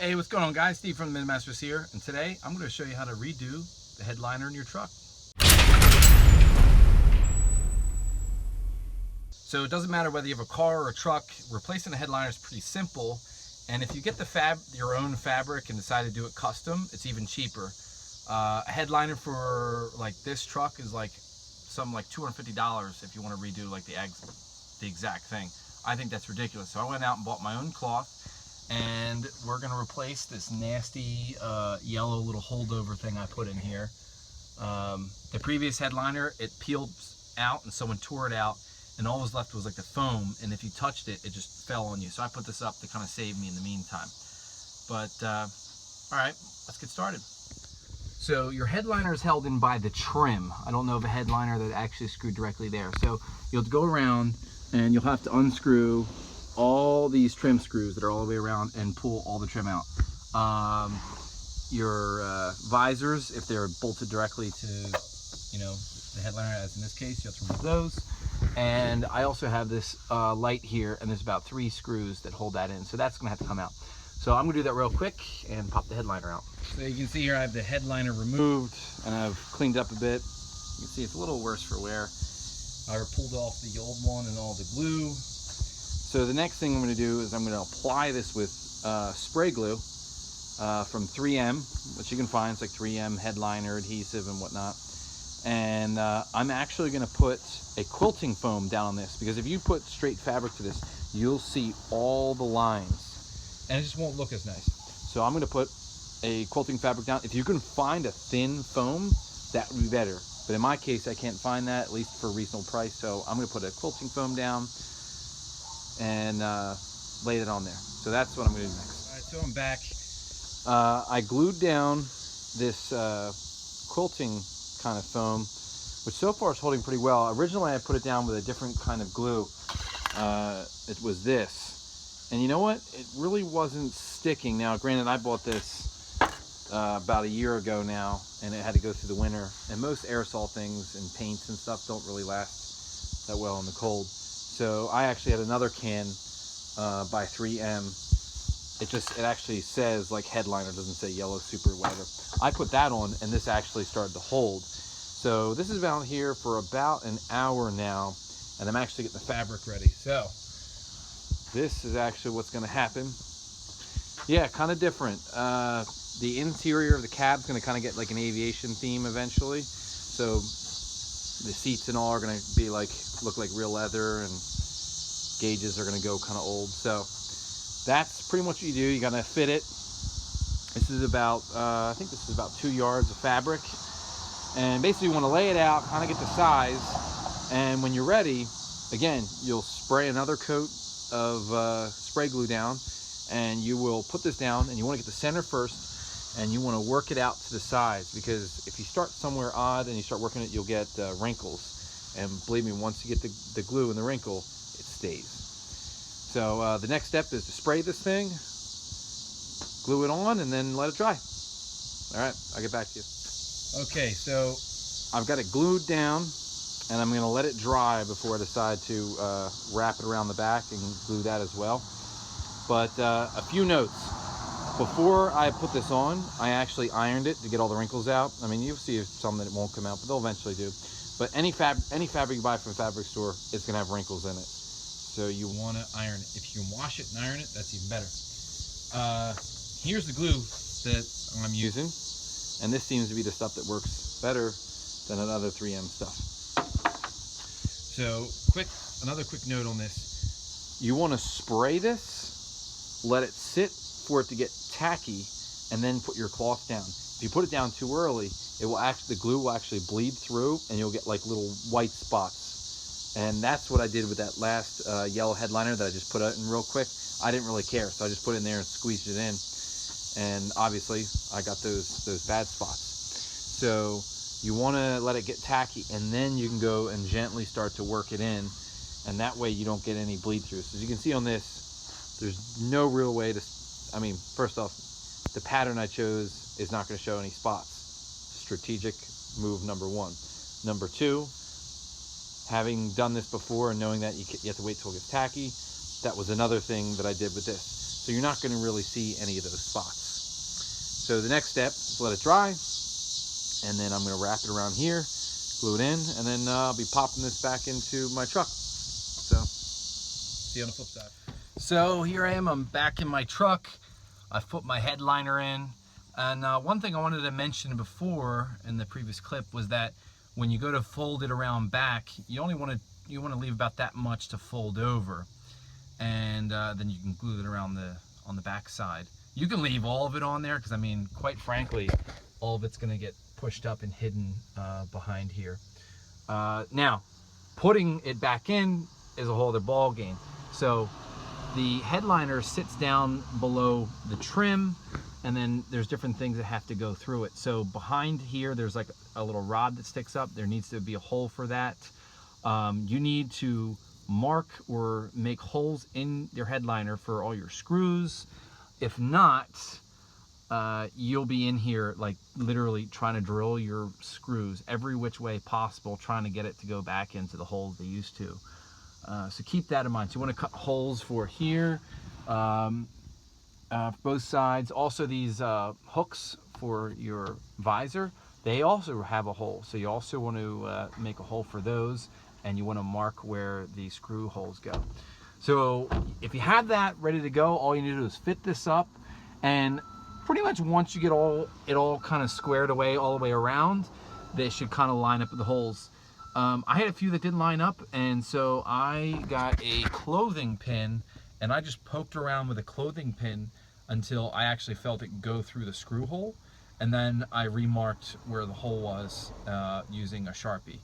Hey, what's going on, guys? Steve from the Masters here, and today I'm going to show you how to redo the headliner in your truck. So it doesn't matter whether you have a car or a truck, replacing a headliner is pretty simple, and if you get your own fabric and decide to do it custom, it's even cheaper. A headliner for like this truck is like something like $250 if you want to redo like the exact thing. I think that's ridiculous. So I went out and bought my own cloth, and we're going to replace this nasty yellow little holdover thing I put in here. The previous headliner, it peeled out and someone tore it out, and all was left was like the foam, and if you touched it, it just fell on you. So I put this up to kind of save me in the meantime. But all right, let's get started. So your headliner is held in by the trim. I don't know of a headliner that actually screwed directly there. So you'll have to go around and you'll have to unscrew all these trim screws that are all the way around and pull all the trim out. Your visors, if they're bolted directly to, the headliner, as in this case, you have to remove those. And I also have this light here, and there's about 3 screws that hold that in. So that's gonna have to come out. So I'm gonna do that real quick and pop the headliner out. So you can see here I have the headliner removed and I've cleaned up a bit. You can see it's a little worse for wear. I pulled off the old one and all the glue. So the next thing I'm going to do is I'm going to apply this with spray glue from 3M, which you can find. It's like 3M headliner adhesive and whatnot. And I'm actually going to put a quilting foam down on this, because if you put straight fabric to this, you'll see all the lines and it just won't look as nice. So I'm going to put a quilting fabric down. If you can find a thin foam, that would be better. But in my case, I can't find that, at least for a reasonable price. So I'm going to put a quilting foam down and lay it on there. So that's what I'm going to do next. All right, so I'm back. I glued down this quilting kind of foam, which so far is holding pretty well. Originally, I put it down with a different kind of glue. It was this. And you know what? It really wasn't sticking. Now, granted, I bought this about a year ago now, and it had to go through the winter. And most aerosol things and paints and stuff don't really last that well in the cold. So I actually had another can by 3M. It actually says like headliner, doesn't say yellow super whatever. I put that on and this actually started to hold. So this has been out here for about an hour now, and I'm actually getting the fabric ready. So this is actually what's going to happen. Yeah, kind of different. The interior of the cab's going to kind of get like an aviation theme eventually. So the seats and all are going to be look like real leather, and gauges are going to go kind of old. So that's pretty much what you do. You got to fit it. This is about I think this is about 2 yards of fabric, and basically you want to lay it out, kind of get the size, and when you're ready, again, you'll spray another coat of spray glue down, and you will put this down, and you want to get the center first, and you want to work it out to the sides, because if you start somewhere odd and you start working it, you'll get wrinkles. And believe me, once you get the glue and the wrinkle, it stays. So the next step is to spray this thing, glue it on, and then let it dry. All right, I'll get back to you. Okay, so I've got it glued down, and I'm going to let it dry before I decide to wrap it around the back and glue that as well. But a few notes. Before I put this on, I actually ironed it to get all the wrinkles out. I mean, you'll see some that it won't come out, but they'll eventually do. But any fabric you buy from a fabric store, it's going to have wrinkles in it. So you want to iron it. If you can wash it and iron it, that's even better. Here's the glue that I'm using. And this seems to be the stuff that works better than another 3M stuff. So another quick note on this. You want to spray this, let it sit for it to get tacky, and then put your cloth down. If you put it down too early, the glue will actually bleed through, and you'll get like little white spots. And that's what I did with that last yellow headliner that I just put in real quick. I didn't really care, so I just put it in there and squeezed it in. And obviously, I got those bad spots. So you want to let it get tacky, and then you can go and gently start to work it in, and that way you don't get any bleed through. So as you can see on this, there's no real way to, first off, the pattern I chose is not going to show any spots. Strategic move number 1. Number 2, having done this before and knowing that you have to wait till it gets tacky, that was another thing that I did with this. So you're not going to really see any of those spots. So the next step is let it dry, and then I'm going to wrap it around here, glue it in, and then I'll be popping this back into my truck. So see you on the flip side. So here I am, I'm back in my truck. I've put my headliner in. And one thing I wanted to mention before in the previous clip was that when you go to fold it around back, you want to leave about that much to fold over, and then you can glue it around on the back side. You can leave all of it on there because, I mean, quite frankly, all of it's going to get pushed up and hidden behind here. Now, putting it back in is a whole other ball game. So the headliner sits down below the trim, and then there's different things that have to go through it. So behind here, there's like a little rod that sticks up. There needs to be a hole for that. You need to mark or make holes in your headliner for all your screws. If not, you'll be in here like literally trying to drill your screws every which way possible, trying to get it to go back into the holes they used to. So keep that in mind. So you want to cut holes for here, both sides. Also these hooks for your visor, they also have a hole. So you also want to make a hole for those, and you want to mark where the screw holes go. So if you have that ready to go, all you need to do is fit this up, and pretty much once you get it all kind of squared away all the way around, they should kind of line up with the holes. I had a few that didn't line up, and so I got a clothing pin, and I just poked around with a clothing pin until I actually felt it go through the screw hole, and then I remarked where the hole was using a Sharpie,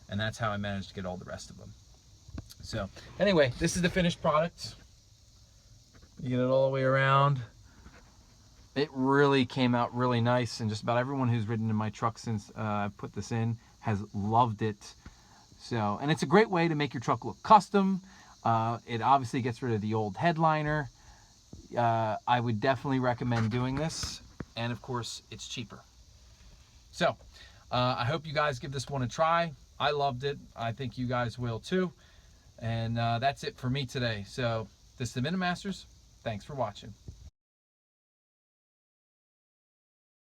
and that's how I managed to get all the rest of them. So anyway, this is the finished product. You get it all the way around. It really came out really nice, and just about everyone who's ridden in my truck since I put this in has loved it. So, and it's a great way to make your truck look custom. It obviously gets rid of the old headliner. I would definitely recommend doing this, and of course it's cheaper. So I hope you guys give this one a try. I loved it. I think you guys will too. And that's it for me today. So this is the Minimasters. Thanks for watching.